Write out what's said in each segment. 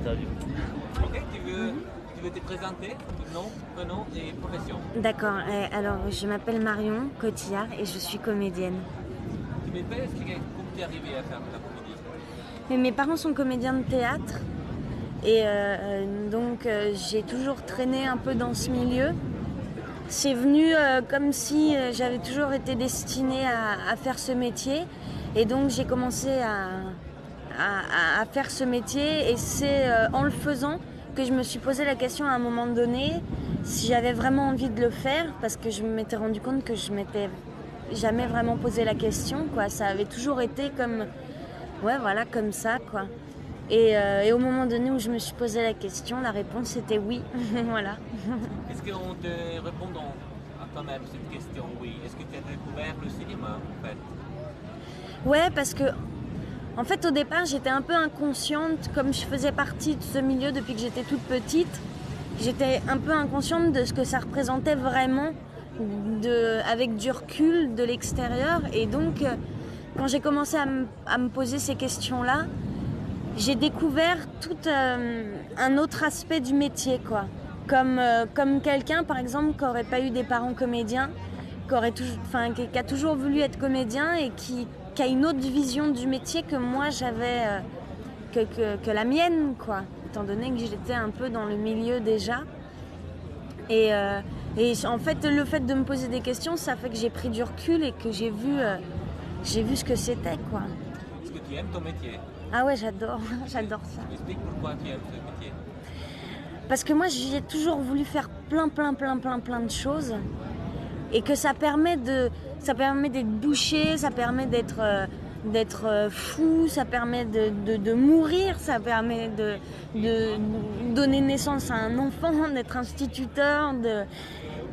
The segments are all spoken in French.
interview. Ok, tu veux te présenter, nom, prénom et profession. D'accord, alors je m'appelle Marion Cotillard et je suis comédienne. Tu peux pas expliquer comment tu es arrivé à faire de la comédie? Et mes parents sont comédiens de théâtre et donc j'ai toujours traîné un peu dans ce milieu. C'est venu comme si j'avais toujours été destinée à faire ce métier et donc j'ai commencé à faire ce métier et c'est en le faisant que je me suis posé la question à un moment donné si j'avais vraiment envie de le faire parce que je m'étais rendu compte que je m'étais jamais vraiment posé la question, quoi. Ça avait toujours été comme, ouais, voilà, comme ça, quoi. Et au moment donné où je me suis posé la question, la réponse était oui. Voilà. Est-ce qu'on te répond à quand même cette question? Oui. Est-ce que tu as découvert le cinéma en fait? Ouais, parce que en fait au départ j'étais un peu inconsciente, comme je faisais partie de ce milieu depuis que j'étais toute petite. J'étais un peu inconsciente de ce que ça représentait vraiment, avec du recul de l'extérieur. Et donc quand j'ai commencé à me poser ces questions-là, j'ai découvert tout un autre aspect du métier, quoi. Comme quelqu'un, par exemple, qui n'aurait pas eu des parents comédiens, qui a toujours voulu être comédien et qui a une autre vision du métier que moi j'avais, que la mienne, quoi. Étant donné que j'étais un peu dans le milieu déjà. Et en fait, le fait de me poser des questions, ça fait que j'ai pris du recul et que j'ai vu ce que c'était, quoi. Est-ce que tu aimes ton métier? Ah ouais, j'adore, j'adore ça. Explique pourquoi tu aimes ce métier. Parce que moi, j'ai toujours voulu faire plein de choses et que ça permet d'être bouché, ça permet d'être fou, ça permet de mourir, ça permet de donner naissance à un enfant, d'être instituteur.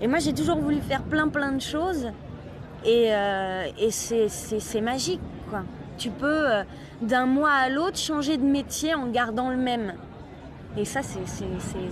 Et moi, j'ai toujours voulu faire plein de choses et c'est magique, quoi. Tu peux, d'un mois à l'autre, changer de métier en gardant le même. Et ça, c'est